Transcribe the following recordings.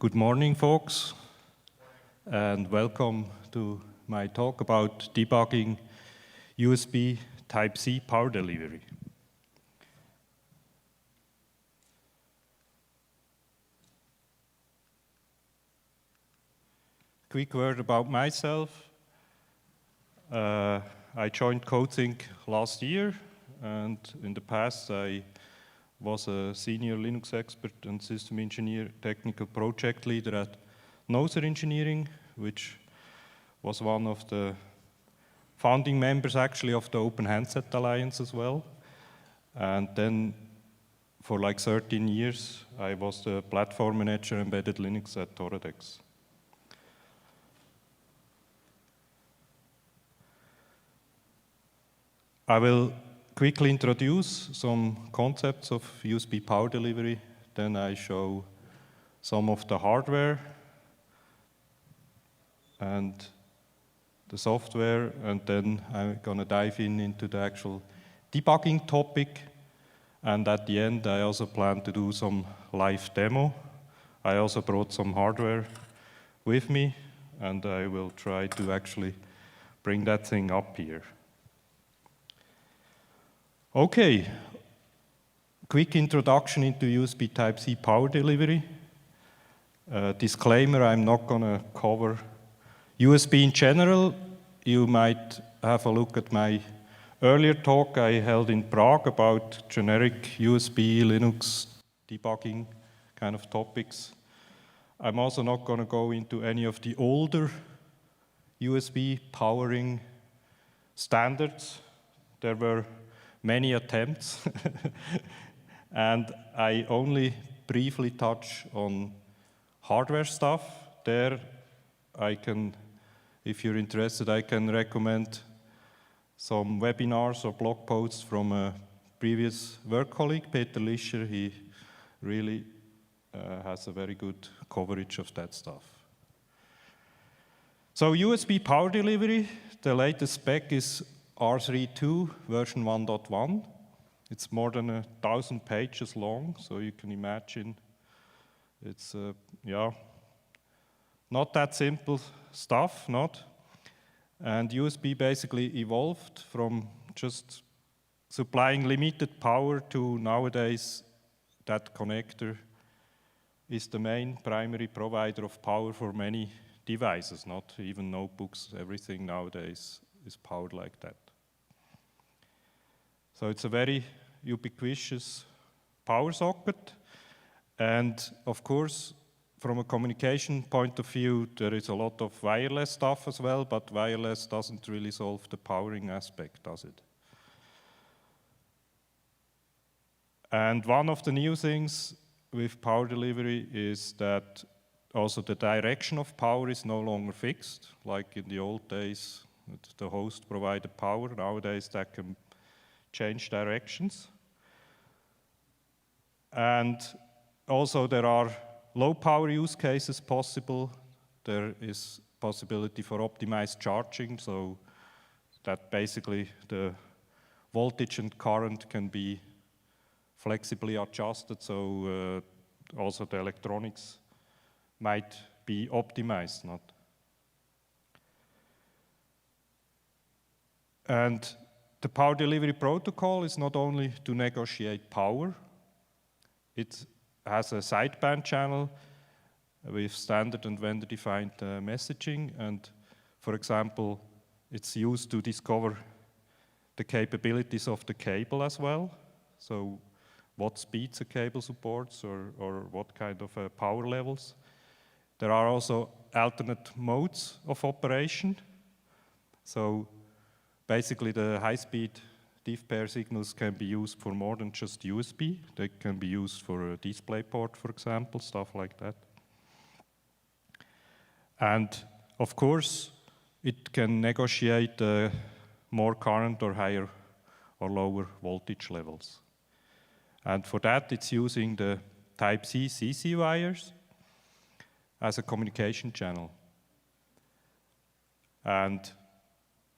Good morning, folks, and welcome to my talk about debugging USB Type-C power delivery. Quick word about myself. I joined Codethink last year, and in the past I was a senior Linux expert and system engineer, technical project leader at Noser Engineering, which was one of the founding members actually of the Open Handset Alliance as well. And then for like 13 years, I was the platform manager embedded Linux at RADXA. I will quickly introduce some concepts of USB power delivery, then I show some of the hardware and the software, and then I'm going to dive into the actual debugging topic. And at the end, I also plan to do some live demo. I also brought some hardware with me, and I will try to actually bring that thing up here. Okay, quick introduction into USB Type-C power delivery. Disclaimer, I'm not going to cover USB in general. You might have a look at my earlier talk I held in Prague about generic USB, Linux, debugging kind of topics. I'm also not going to go into any of the older USB powering standards. There were many attempts, and I only briefly touch on hardware stuff. There I can, if you're interested, I can recommend some webinars or blog posts from a previous work colleague, Peter Lischer. He really has a very good coverage of that stuff. So USB power delivery, the latest spec is R32 version 1.1. It's more than 1,000 pages long, so you can imagine it's not that simple stuff, not? And USB basically evolved from just supplying limited power to nowadays that connector is the main primary provider of power for many devices, not even notebooks. Everything nowadays is powered like that. So it's a very ubiquitous power socket. And of course, from a communication point of view, there is a lot of wireless stuff as well, but wireless doesn't really solve the powering aspect, does it? And one of the new things with power delivery is that also the direction of power is no longer fixed, like in the old days, the host provided power. Nowadays, that can change directions. And also there are low power use cases possible. There is possibility for optimized charging, so that basically the voltage and current can be flexibly adjusted, so also the electronics might be optimized, not? And the power delivery protocol is not only to negotiate power, it has a sideband channel with standard and vendor-defined messaging, and for example, it's used to discover the capabilities of the cable as well, so what speeds a cable supports or what kind of power levels. There are also alternate modes of operation, so basically, the high-speed diff pair signals can be used for more than just USB. They can be used for a display port, for example, stuff like that. And of course, it can negotiate more current or higher or lower voltage levels. And for that, it's using the Type-C CC wires as a communication channel. And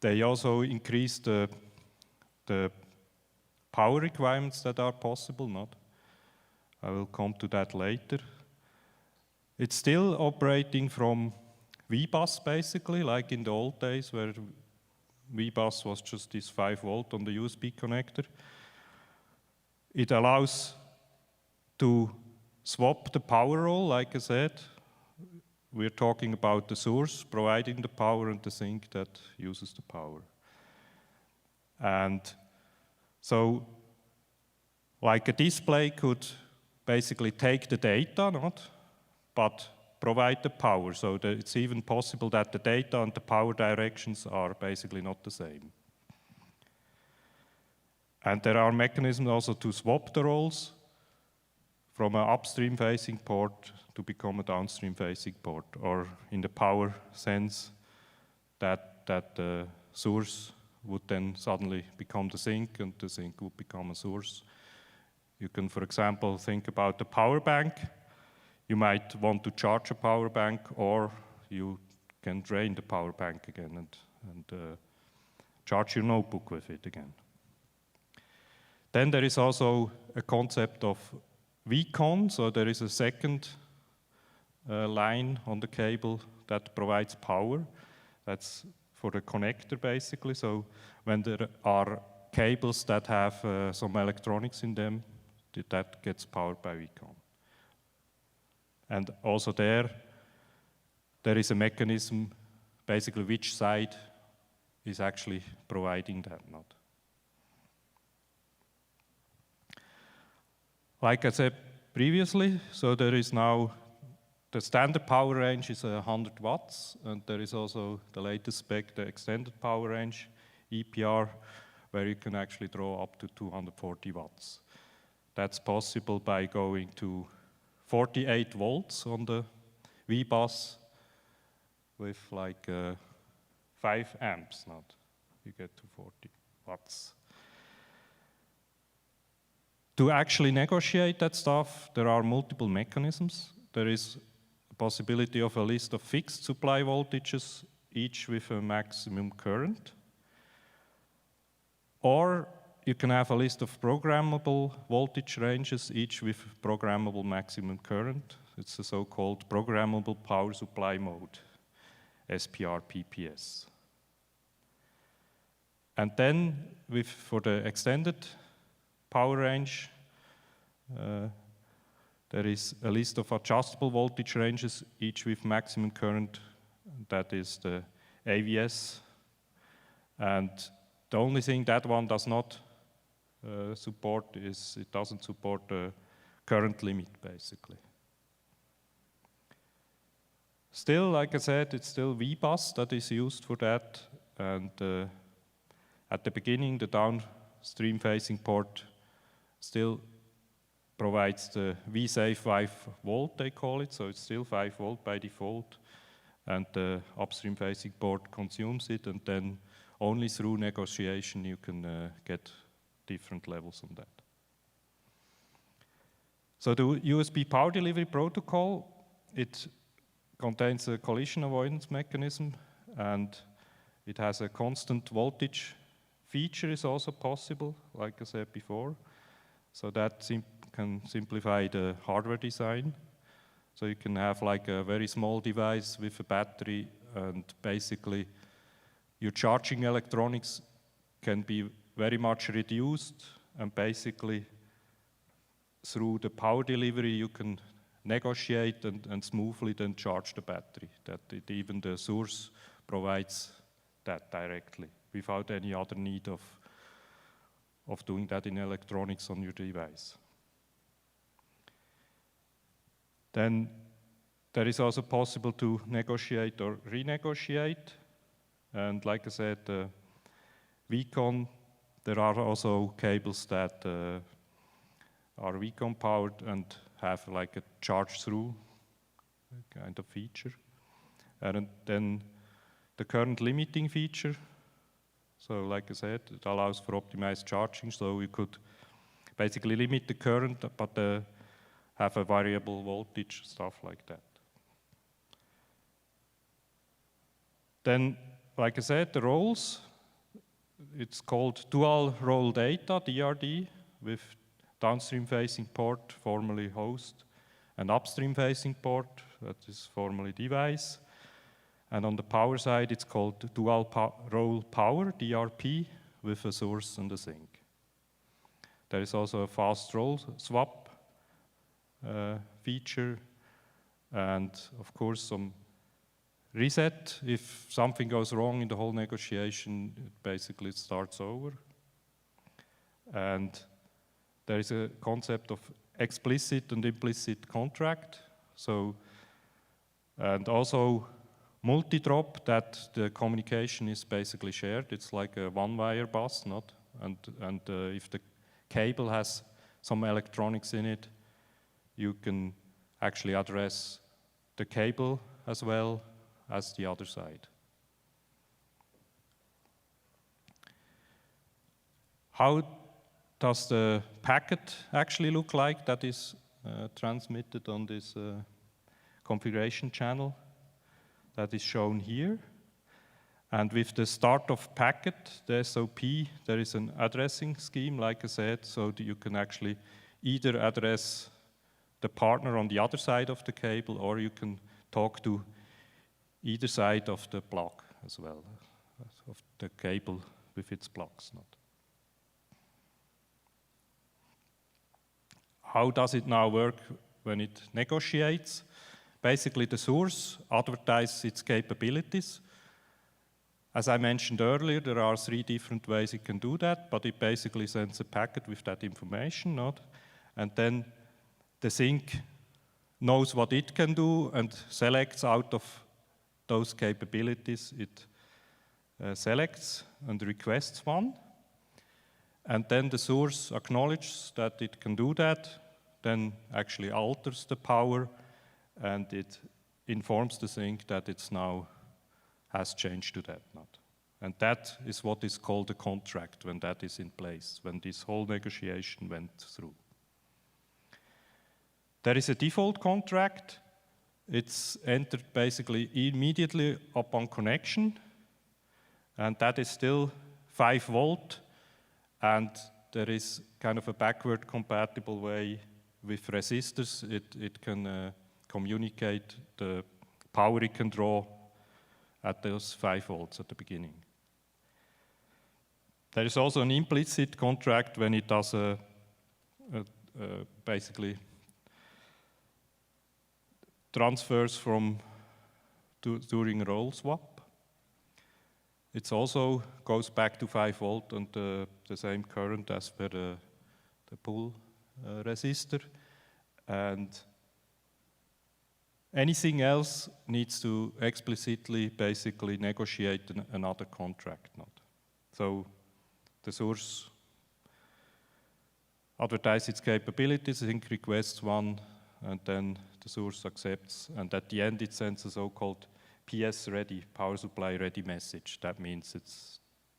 they also increase the power requirements that are possible, not? I will come to that later. It's still operating from VBus, basically, like in the old days, where VBus was just this 5 volt on the USB connector. It allows to swap the power role, like I said. We're talking about the source providing the power and the sink that uses the power. And so, like a display could basically take the data, but provide the power. So that it's even possible that the data and the power directions are basically not the same. And there are mechanisms also to swap the roles from an upstream facing port to become a downstream facing port, or in the power sense that the source would then suddenly become the sink and the sink would become a source. You can, for example, think about the power bank. You might want to charge a power bank, or you can drain the power bank again and charge your notebook with it again. Then there is also a concept of VCon, so there is a second line on the cable that provides power. That's for the connector, basically. So when there are cables that have some electronics in them, that gets powered by VCon. And also there is a mechanism, basically which side is actually providing that node. Like I said previously, so there is now, the standard power range is 100 watts, and there is also the latest spec, the extended power range, EPR, where you can actually draw up to 240 watts. That's possible by going to 48 volts on the VBus with like 5 amps, you get to 40 watts. To actually negotiate that stuff, there are multiple mechanisms. There is a possibility of a list of fixed supply voltages, each with a maximum current. Or you can have a list of programmable voltage ranges, each with programmable maximum current. It's a so-called programmable power supply mode, SPR-PPS. And then, for the extended power range, there is a list of adjustable voltage ranges, each with maximum current. That is the AVS. And the only thing that one does not support is it doesn't support the current limit, basically. Still, like I said, it's still VBus that is used for that. And at the beginning, the downstream facing port still provides the vSafe 5 volt, they call it, so it's still 5 volt by default, and the upstream facing port consumes it, and then only through negotiation you can get different levels on that. So the USB power delivery protocol, it contains a collision avoidance mechanism, and it has a constant voltage feature is also possible, like I said before. So that can simplify the hardware design. So you can have like a very small device with a battery, and basically your charging electronics can be very much reduced, and basically through the power delivery you can negotiate and smoothly then charge the battery. Even the source provides that directly without any other need of doing that in electronics on your device. Then there is also possible to negotiate or renegotiate. And like I said, VCon, there are also cables that are VCon powered and have like a charge-through kind of feature. And then the current limiting feature. So like I said, it allows for optimized charging, so we could basically limit the current, but have a variable voltage, stuff like that. Then, like I said, the roles, it's called dual role data, DRD, with downstream facing port, formerly host, and upstream facing port, that is formerly device. And on the power side, it's called dual role power, DRP, with a source and a sink. There is also a fast role swap feature, and of course some reset. If something goes wrong in the whole negotiation, it basically starts over. And there is a concept of explicit and implicit contract. So, and also multi-drop, that the communication is basically shared. It's like a one-wire bus, not? And if the cable has some electronics in it, you can actually address the cable as well as the other side. How does the packet actually look like that is transmitted on this configuration channel? That is shown here. And with the start of packet, the SOP, there is an addressing scheme, like I said, so that you can actually either address the partner on the other side of the cable, or you can talk to either side of the block as well, of the cable with its blocks. How does it now work when it negotiates? Basically, the source advertises its capabilities. As I mentioned earlier, there are 3 different ways it can do that, but it basically sends a packet with that information, and then the sink knows what it can do and selects out of those capabilities. It selects and requests one, and then the source acknowledges that it can do that, then actually alters the power, and it informs the sink that it's now has changed to that node. And that is what is called a contract when that is in place, when this whole negotiation went through. There is a default contract. It's entered basically immediately upon connection, and that is still 5 volt, and there is kind of a backward compatible way with resistors. It can communicate the power it can draw at those 5 volts at the beginning. There is also an implicit contract when it does basically transfers from during role swap. It also goes back to 5 volt and the same current as per the pull resistor, and anything else needs to explicitly basically negotiate another contract node. So the source advertises its capabilities, I think requests one, and then the source accepts, and at the end it sends a so-called PS ready, power supply ready message. That means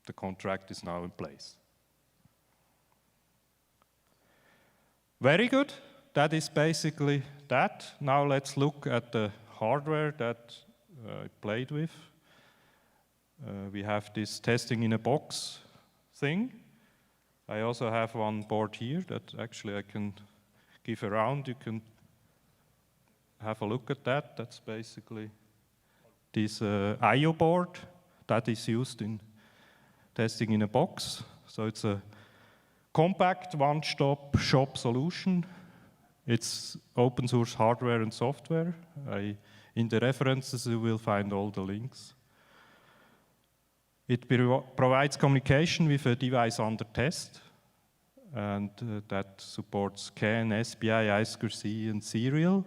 the contract is now in place. Very good. That is basically that. Now let's look at the hardware that I played with. We have this testing in a box thing. I also have one board here that actually I can give around. You can have a look at that. That's basically this I/O board that is used in testing in a box. So it's a compact one-stop shop solution. It's open source hardware and software. In the references you will find all the links. It provides communication with a device under test, and that supports CAN, SPI, I2C, and serial.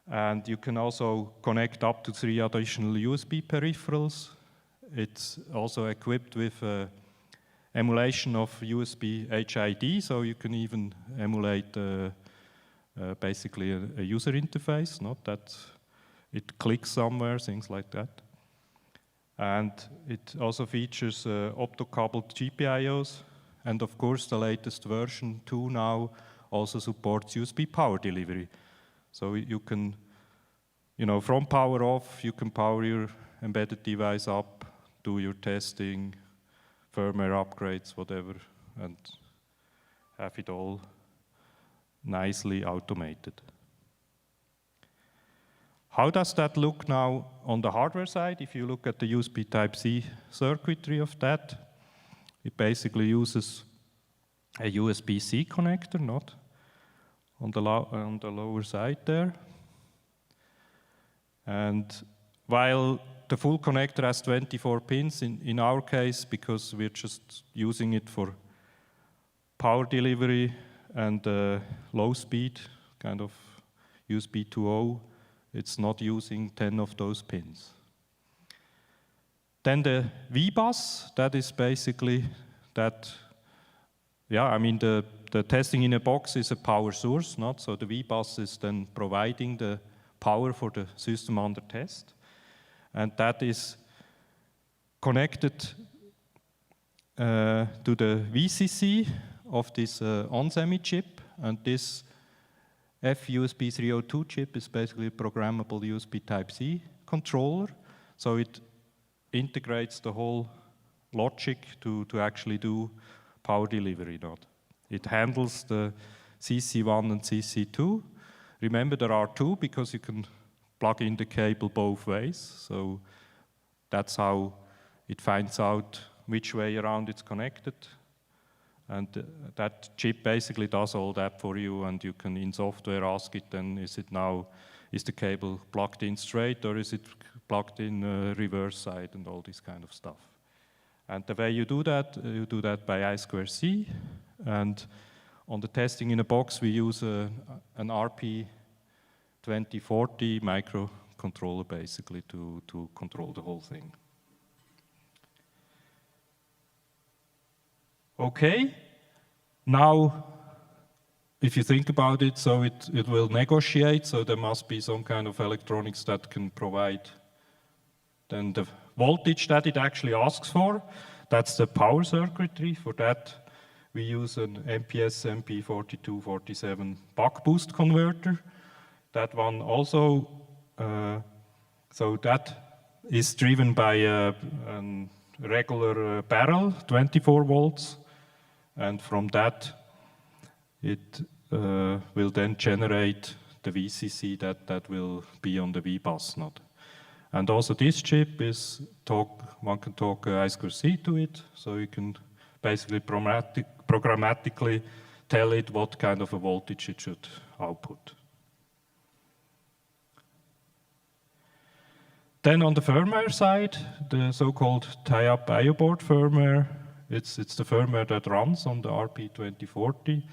And you can also connect up to 3 additional USB peripherals. It's also equipped with emulation of USB HID, so you can even emulate basically a user interface, not that it clicks somewhere, things like that. And it also features opto-coupled GPIOs, and of course the latest version 2 now also supports USB power delivery. So you can, from power off, you can power your embedded device up, do your testing, firmware upgrades, whatever, and have it all nicely automated. How does that look now on the hardware side? If you look at the USB Type-C circuitry of that, it basically uses a USB-C connector, not on the lower side there. And while the full connector has 24 pins, in our case, because we're just using it for power delivery and low speed, kind of USB 2.0, it's not using 10 of those pins. Then the V-bus, that is basically that, yeah, I mean the testing in a box is a power source, not? So the V-bus is then providing the power for the system under test. And that is connected to the VCC of this onsemi chip. And this FUSB 302 chip is basically a programmable USB Type-C controller. So it integrates the whole logic to actually do power delivery. Not. It handles the CC1 and CC2. Remember, there are two because you can plug in the cable both ways. So that's how it finds out which way around it's connected. And that chip basically does all that for you, and you can in software ask it then, is the cable plugged in straight or is it plugged in reverse side and all this kind of stuff. And the way you do that by I2C. And on the testing in a box, we use an RP2040 microcontroller basically to control the whole thing. Okay, now if you think about it, so it will negotiate, so there must be some kind of electronics that can provide then the voltage that it actually asks for. That's the power circuitry. For that, we use an MPS MP4247 buck boost converter. That one also, so that is driven by a regular barrel, 24 volts. And from that, it will then generate the VCC that will be on the V-bus node. And also this chip is one can talk I2C to it, so you can basically programmatically tell it what kind of a voltage it should output. Then on the firmware side, the so-called tie-up I/O board firmware, it's the firmware that runs on the RP2040,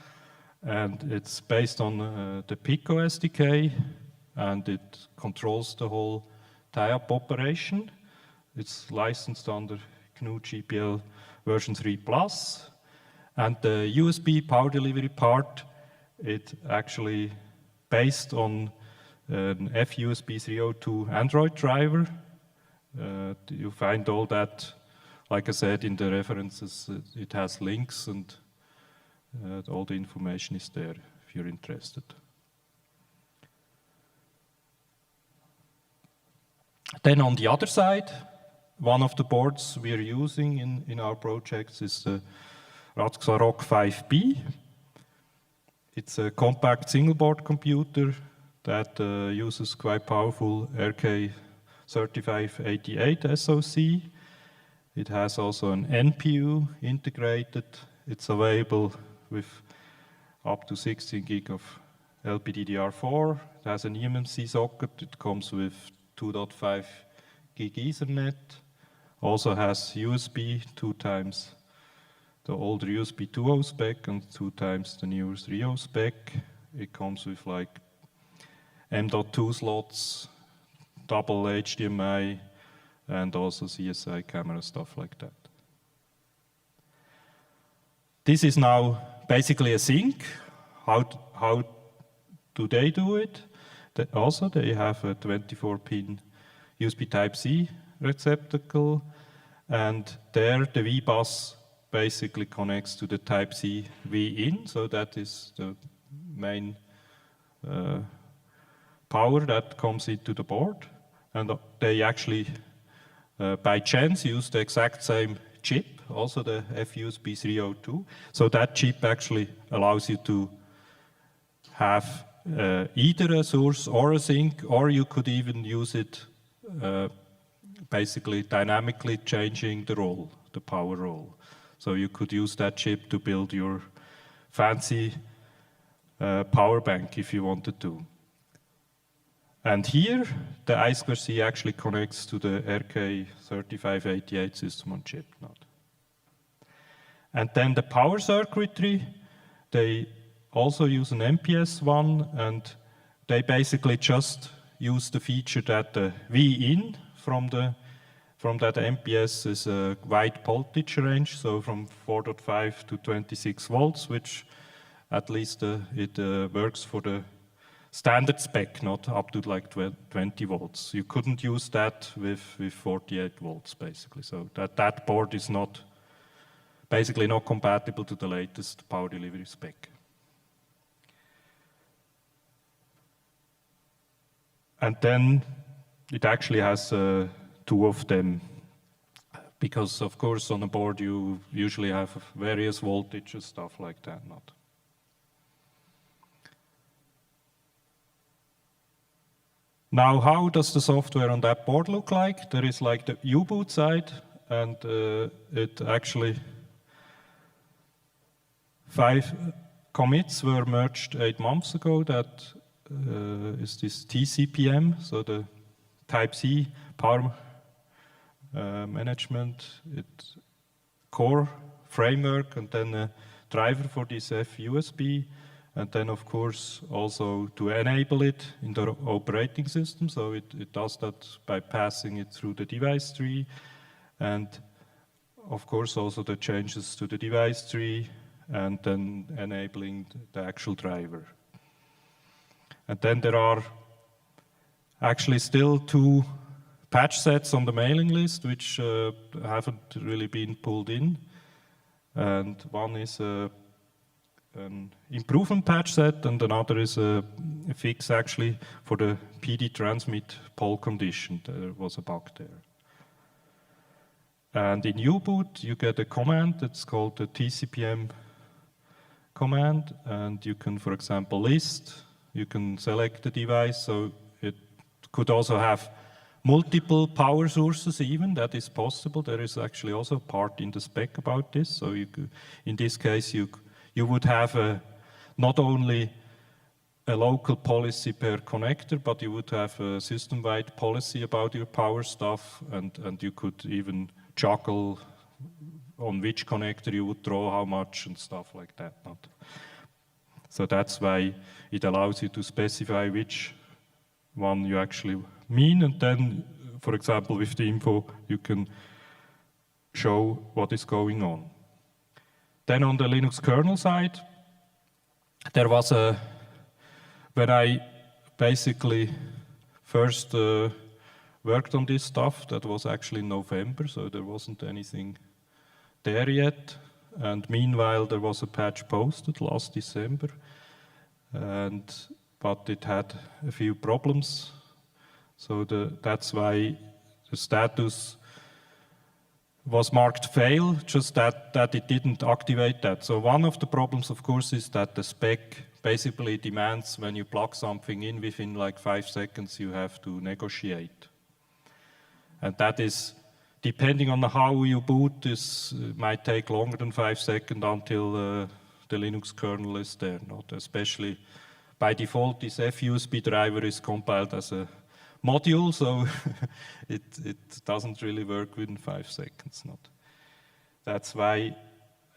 and it's based on the Pico SDK, and it controls the whole tie-up operation. It's licensed under GNU GPL version 3+, and the USB power delivery part, it's actually based on an FUSB 302 Android driver. You find all that, like I said, in the references. It has links, and all the information is there if you're interested. Then on the other side, one of the boards we are using in our projects is the RADXA ROCK 5B. It's a compact single board computer that uses quite powerful RK3588 SoC. It has also an NPU integrated. It's available with up to 16 gig of LPDDR4. It has an eMMC socket. It comes with 2.5 gig Ethernet. Also has USB, 2 times the older USB 2.0 spec and 2 times the newer 3.0 spec. It comes with like M.2 slots, double HDMI, and also CSI camera, stuff like that. This is now basically a sync. How do they do it? Also, they have a 24-pin USB Type-C receptacle, and there the V-bus basically connects to the Type-C V-in, so that is the main power that comes into the board. And they actually, by chance, use the exact same chip, also the FUSB 302. So that chip actually allows you to have either a source or a sink, or you could even use it basically dynamically changing the role, the power role. So you could use that chip to build your fancy power bank if you wanted to. And here, the I2C actually connects to the RK3588 system on chip node. And then the power circuitry, they also use an MPS one, and they basically just use the feature that the V-in from that MPS is a wide voltage range, so from 4.5 to 26 volts, which at least it works for the standard spec, not up to like 20 volts. You couldn't use that with 48 volts, basically. So that board is not, basically not compatible to the latest power delivery spec. And then it actually has two of them, because of course on a board you usually have various voltages, stuff like that. Not. Now, how does the software on that board look like? There is like the U-boot side, and it actually 5 commits were merged 8 months ago. That is this TCPM, so the Type C power management, core framework, and then a driver for this FUSB, and then of course also to enable it in the operating system. So it does that by passing it through the device tree, and of course also the changes to the device tree, and then enabling the actual driver. And then there are actually still 2 patch sets on the mailing list, which haven't really been pulled in. And one is an improvement patch set, and another is a fix actually for the PD transmit poll condition. There was a bug there. And in U-boot, you get a command that's called the TCPM command, and you can, for example, list. You can select the device, so it could also have multiple power sources even. That is possible. There is actually also a part in the spec about this. So you could, in this case, you would have not only a local policy per connector, but you would have a system-wide policy about your power stuff, and you could even juggle on which connector you would draw how much and stuff like that. So that's why it allows you to specify which one you actually mean, and then, for example, with the info, you can show what is going on. Then on the Linux kernel side, there was when I basically first worked on this stuff, that was actually in November, so there wasn't anything there yet. And meanwhile, there was a patch posted last December, but it had a few problems. So that's why the status was marked fail, just that it didn't activate that. So one of the problems, of course, is that the spec basically demands when you plug something in within like 5 seconds, you have to negotiate. And that is, depending on how you boot, this might take longer than 5 seconds until the Linux kernel is there. Not especially by default, this FUSB driver is compiled as a module, so it doesn't really work within 5 seconds. Not. That's why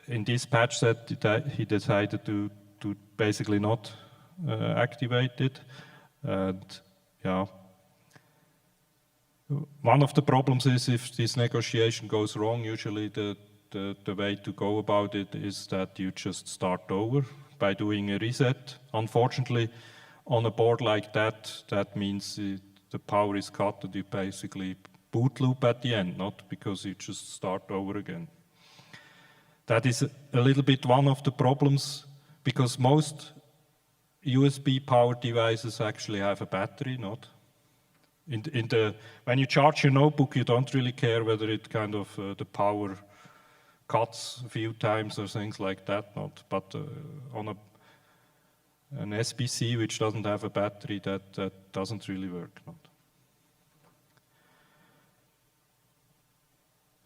in this patch set he decided to basically not activate it. And yeah. One of the problems is if this negotiation goes wrong, usually the way to go about it is that you just start over by doing a reset. Unfortunately, on a board like that, that means the power is cut and you basically boot loop at the end, not because you just start over again. That is a little bit one of the problems, because most USB powered devices actually have a battery, not? When you charge your notebook, you don't really care whether it kind of the power cuts a few times or things like that. Not, but on an SBC which doesn't have a battery, that doesn't really work. Not.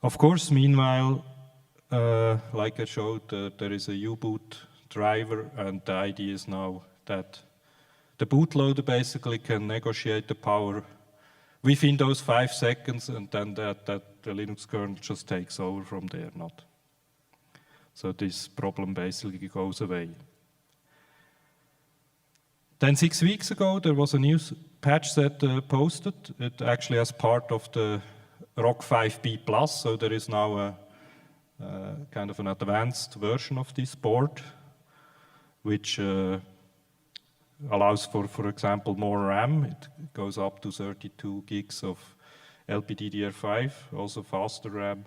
Of course, meanwhile, like I showed, there is a U-boot driver, and the idea is now that the bootloader basically can negotiate the power within those 5 seconds, and then that the Linux kernel just takes over from there. Not. So this problem basically goes away. Then 6 weeks ago, there was a new patch set posted. It actually as part of the ROCK 5B+, so there is now a kind of an advanced version of this board, which allows for example, more RAM. It goes up to 32 gigs of LPDDR5, also faster RAM,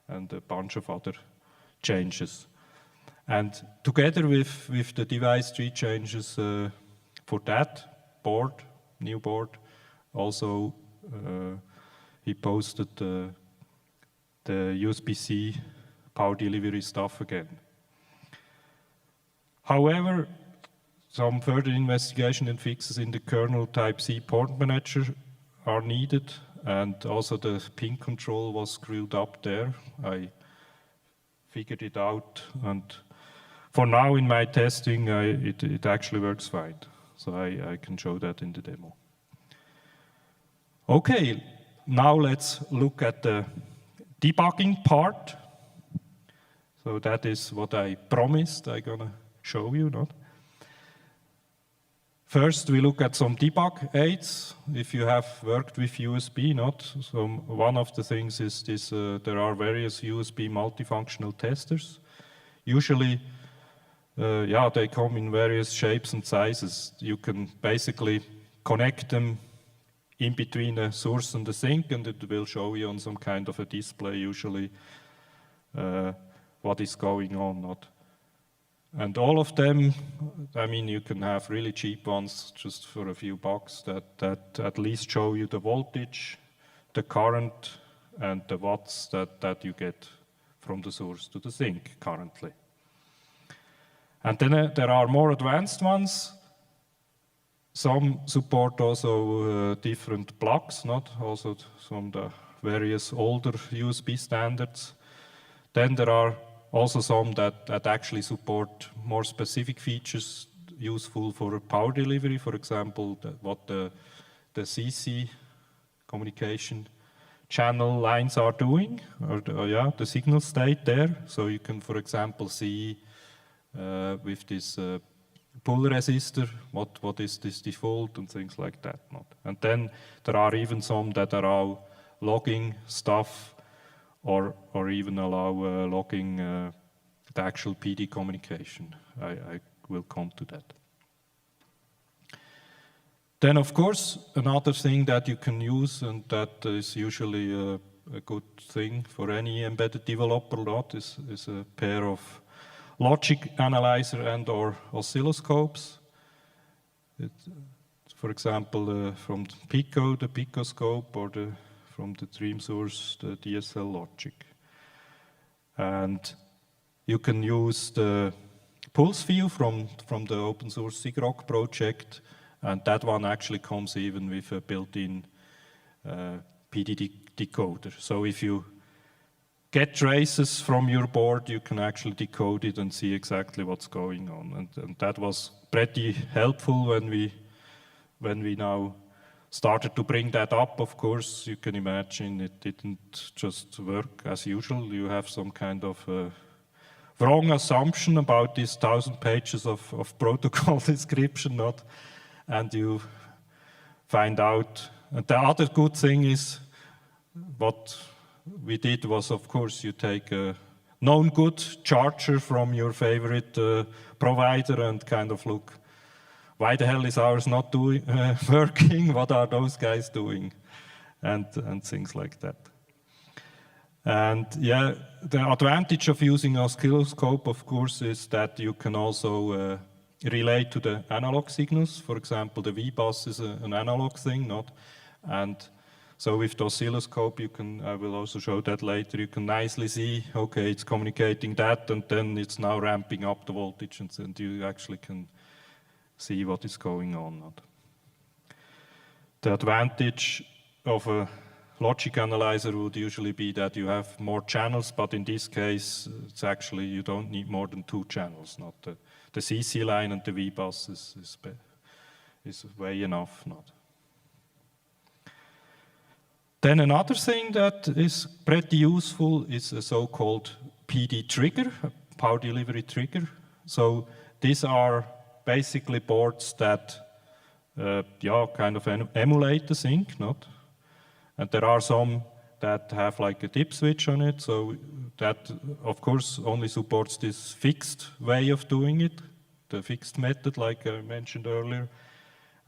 and a bunch of other changes. And together with the device tree changes for that board, new board, also he posted the USB-C power delivery stuff again. However, some further investigation and fixes in the kernel Type-C port manager are needed, and also the pin control was screwed up there. I figured it out, and for now in my testing, it actually works fine. So I can show that in the demo. Okay, now let's look at the debugging part. So that is what I promised I'm gonna show you, not? First, we look at some debug aids. If you have worked with USB, not? So one of the things is this, there are various USB multifunctional testers. Usually, yeah, they come in various shapes and sizes. You can basically connect them in between a source and a sink, and it will show you on some kind of a display usually what is going on, not? And all of them, I mean, you can have really cheap ones just for a few bucks that at least show you the voltage, the current, and the watts that you get from the source to the sink currently. And then there are more advanced ones. Some support also different plugs, not also some of the various older USB standards. Then there are also some that actually support more specific features useful for power delivery. For example, what the CC communication channel lines are doing, or the signal state there. So you can, for example, see with this pull resistor, what is this default and things like that. Not. And then there are even some that allow logging stuff, or even allow logging the actual PD communication. I will come to that. Then, of course, another thing that you can use, and that is usually a good thing for any embedded developer lot, is a pair of logic analyzer and or oscilloscopes. For example, from Pico, the Picoscope, or from the Dream Source, the DSL logic. And you can use the pulse view from the open source SIGROC project, and that one actually comes even with a built-in PD decoder. So if you get traces from your board, you can actually decode it and see exactly what's going on. And that was pretty helpful when we now started to bring that up. Of course, you can imagine it didn't just work as usual. You have some kind of wrong assumption about these 1,000 pages of protocol description, not? And you find out. And the other good thing is what we did was, of course, you take a known good charger from your favorite provider and kind of look, why the hell is ours not working? What are those guys doing? And things like that. And yeah, the advantage of using oscilloscope, of course, is that you can also relate to the analog signals. For example, the V-bus is an analog thing, not? And so with the oscilloscope, you can, I will also show that later, you can nicely see, okay, it's communicating that, and then it's now ramping up the voltage, and you actually can see what is going on. The advantage of a logic analyzer would usually be that you have more channels, but in this case, it's actually you don't need more than 2 channels. Not the CC line and the V-bus is way enough. Then another thing that is pretty useful is a so-called PD trigger, a power delivery trigger. So these are basically boards that kind of emulate the sync, and there are some that have like a dip switch on it, so that of course only supports this fixed way of doing it, the fixed method like I mentioned earlier.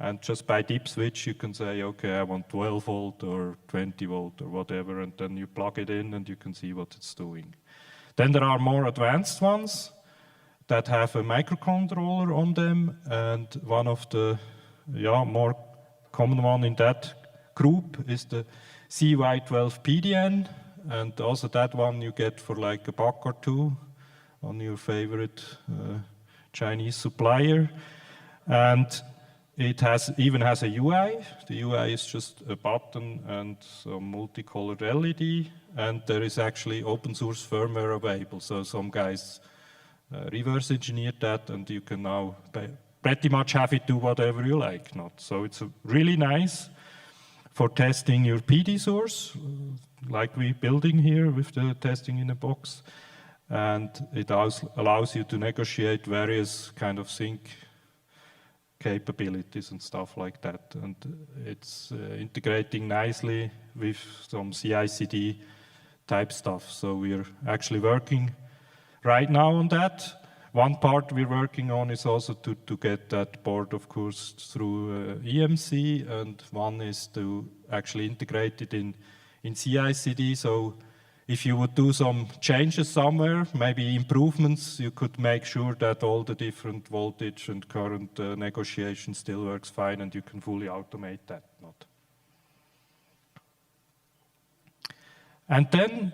And just by dip switch you can say, okay, I want 12 volt or 20 volt or whatever, and then you plug it in and you can see what it's doing. Then there are more advanced ones that have a microcontroller on them, and one of the more common one in that group is the CY12PDN, and also that one you get for like $1 or $2 on your favorite Chinese supplier. And it even has a UI. The UI is just a button and some multicolored LED, and there is actually open source firmware available. So some guys reverse engineered that, and you can now pretty much have it do whatever you like. So it's really nice for testing your PD source, like we're building here with the testing in a box. And it allows you to negotiate various kind of sync capabilities and stuff like that. And it's integrating nicely with some CI/CD type stuff. So we're actually working right now on that. One part we're working on is also to get that board, of course, through EMC, and one is to actually integrate it in CI/CD. So if you would do some changes somewhere, maybe improvements, you could make sure that all the different voltage and current negotiation still works fine, and you can fully automate that. And then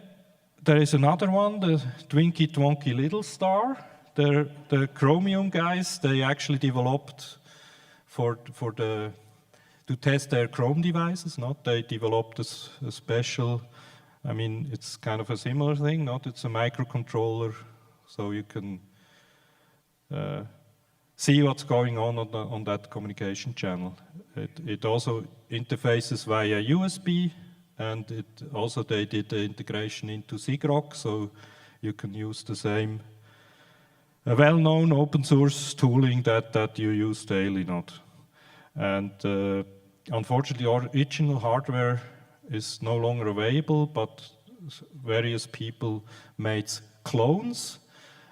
there is another one, the Twinkie Twonky Little Star. The Chromium guys, they actually developed to test their Chrome devices. They developed a special, I mean, it's kind of a similar thing, It's a microcontroller, so you can see what's going on that communication channel. It also interfaces via USB, and they did the integration into SIG-ROCK, so you can use the same well-known open source tooling that you use daily. And unfortunately, original hardware is no longer available, but various people made clones,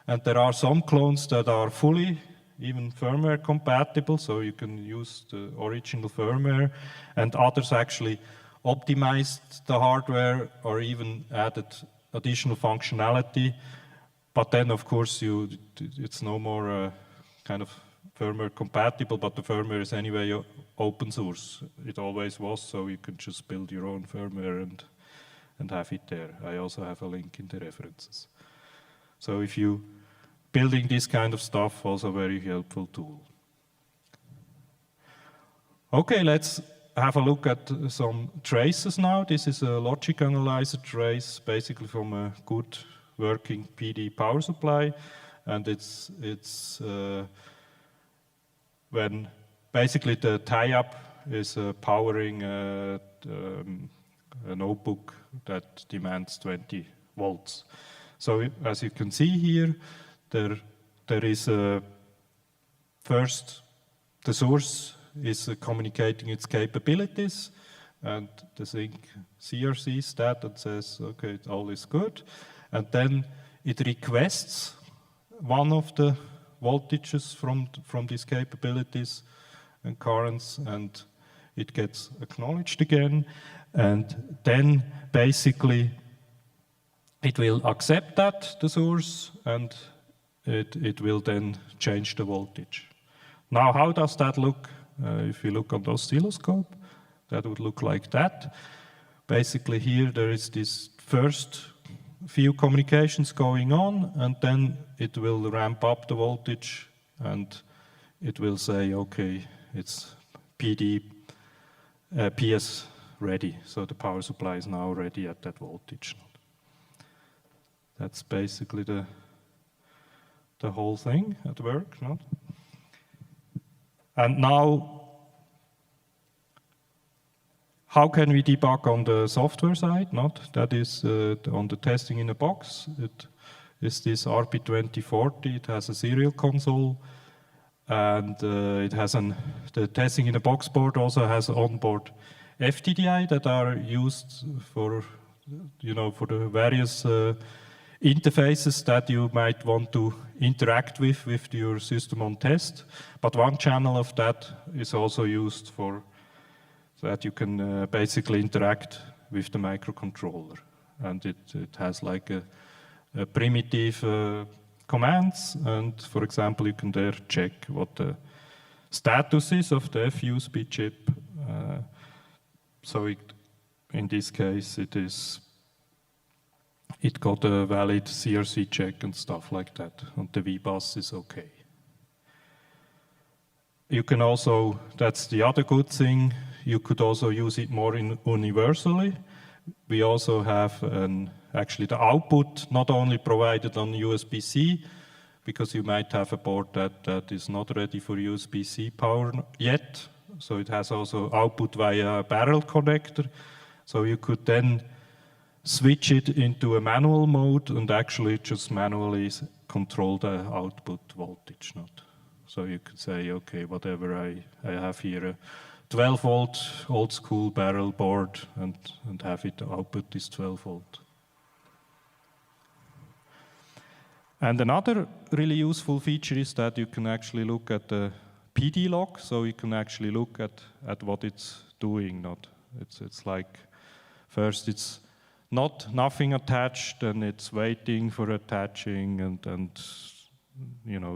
and there are some clones that are fully even firmware compatible, so you can use the original firmware, and others actually optimized the hardware or even added additional functionality. But then, of course, it's no more kind of firmware compatible, but the firmware is anyway open source. It always was, so you can just build your own firmware and have it there. I also have a link in the references. So if you building this kind of stuff, also a very helpful tool. Okay, let's have a look at some traces now. This is a logic analyzer trace, basically from a good working PD power supply, and it's when basically the tie-up is powering a notebook that demands 20 volts. So as you can see here, there is first the source is communicating its capabilities, and the sync sees that and says, okay, all is good. And then it requests one of the voltages from these capabilities and currents, and it gets acknowledged again. And then basically it will accept that, the source, and it will then change the voltage. Now, how does that look? If you look on the oscilloscope, that would look like that. Basically here there is this first few communications going on, and then it will ramp up the voltage, and it will say, okay, it's PS ready, so the power supply is now ready at that voltage. That's basically the whole thing at work, not? And now, how can we debug on the software side? Not that is on the testing in a box. It is this RP2040. It has a serial console, and it has the testing in a box board also has onboard FTDI that are used for for the various interfaces that you might want to interact with your system on test. But one channel of that is also used so that you can basically interact with the microcontroller. And it has like a primitive commands, and for example, you can there check what the status is of the FUSB chip. So in this case, it got a valid CRC check and stuff like that, and the VBus is okay. You can also, that's the other good thing, you could also use it more universally. We also have actually the output not only provided on USB-C, because you might have a board that is not ready for USB-C power yet, so it has also output via a barrel connector, so you could then switch it into a manual mode and actually just manually control the output voltage. So you could say, okay, whatever I have here, a 12-volt old school barrel board, and have it output is 12 volt. And another really useful feature is that you can actually look at the PD log, so you can actually look at what it's doing. It's like, first it's nothing attached, and it's waiting for attaching, and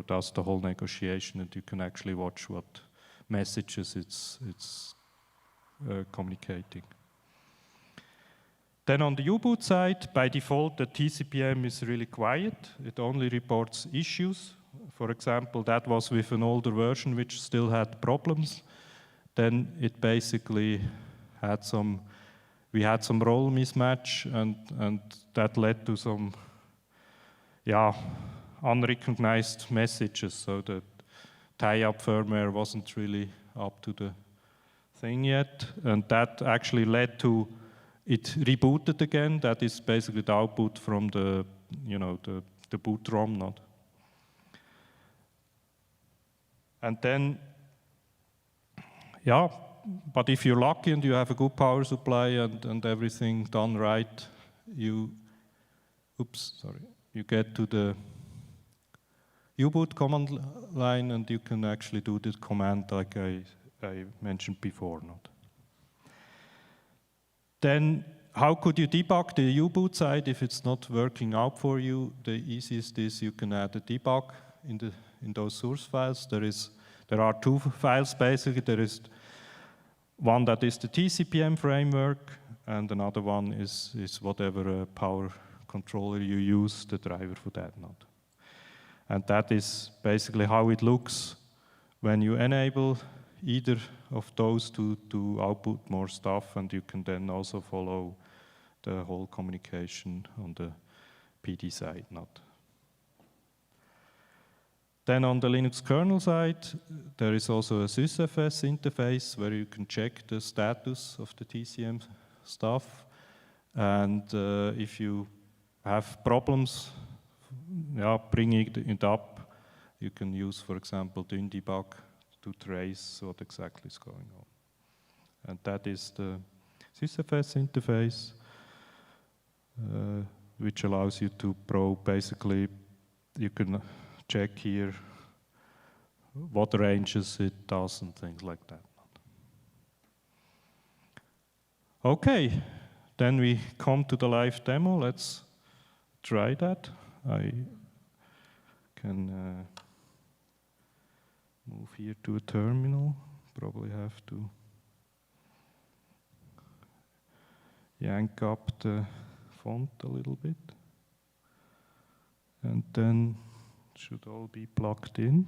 does the whole negotiation, and you can actually watch what messages it's communicating. Then on the U-boot side, by default, the TCPM is really quiet. It only reports issues. For example, that was with an older version which still had problems. Then it basically had we had some role mismatch, and that led to some, unrecognized messages. So the tie-up firmware wasn't really up to the thing yet, and that actually led to it rebooted again. That is basically the output from the boot ROM. And then, but if you're lucky and you have a good power supply and everything done right, you get to the U-boot command line, and you can actually do this command like I mentioned before. Then how could you debug the U-boot side if it's not working out for you? The easiest is you can add a debug in those source files. There are two files basically. There is one that is the TCPM framework, and another one is whatever power controller you use, the driver for that node. And that is basically how it looks when you enable either of those to output more stuff, and you can then also follow the whole communication on the PD side. Then on the Linux kernel side, there is also a sysfs interface where you can check the status of the TCM stuff. And if you have problems bringing it up, you can use, for example, debug to trace what exactly is going on. And that is the sysfs interface, which allows you to probe. Basically, you can check here what ranges it does and things like that. Okay, then we come to the live demo. Let's try that. I can move here to a terminal. Probably have to yank up the font a little bit. And then it should all be plugged in.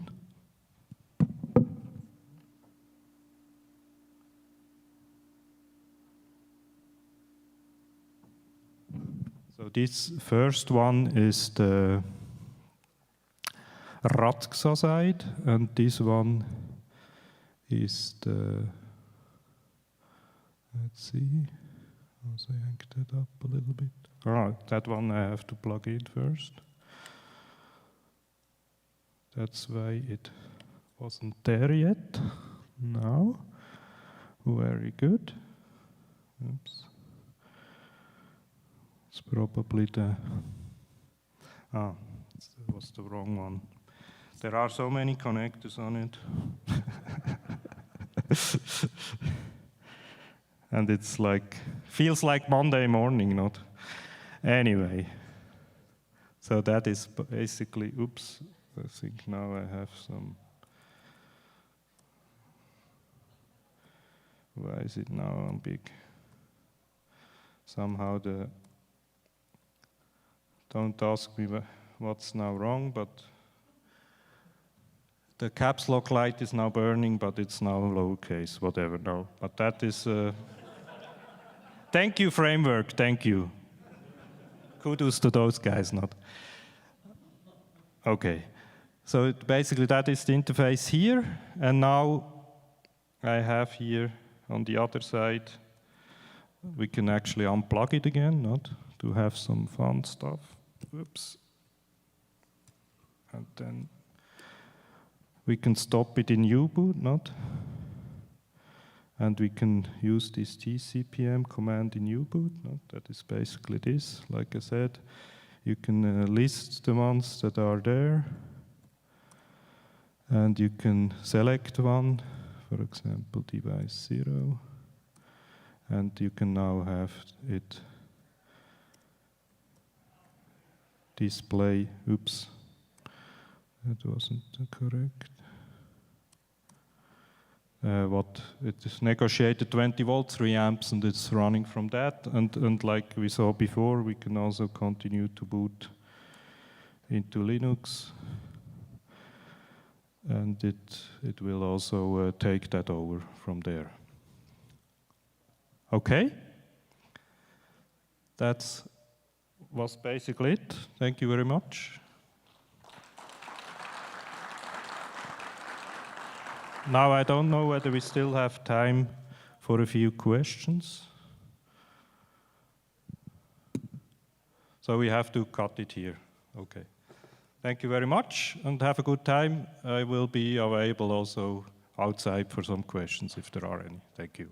So this first one is the RADXA side, and this one is the, let's see, I'll hang that up a little bit. All right, that one I have to plug in first. That's why it wasn't there yet. Now, very good. Oops. It's probably the, it was the wrong one. There are so many connectors on it. And it's like, feels like Monday morning, not? Anyway. So that is basically, oops, I think now I have some, why is it now on big? Somehow don't ask me what's now wrong, but the caps lock light is now burning, but it's now lowercase, whatever, no. But that is, thank you, framework, thank you. Kudos to those guys, not. Okay, so basically that is the interface here, and now I have here on the other side, we can actually unplug it again, not to have some fun stuff. Oops. And then we can stop it in U-boot, not? And we can use this tcpm command in U-boot, not? That is basically this. Like I said, you can list the ones that are there, and you can select one, for example, device 0, and you can now have it display, oops, that wasn't correct. What it is negotiated 20 volts, 3 amps, and it's running from that. And like we saw before, we can also continue to boot into Linux, and it will also take that over from there. Okay, that was basically it. Thank you very much. Now I don't know whether we still have time for a few questions. So we have to cut it here. Okay. Thank you very much and have a good time. I will be available also outside for some questions if there are any. Thank you.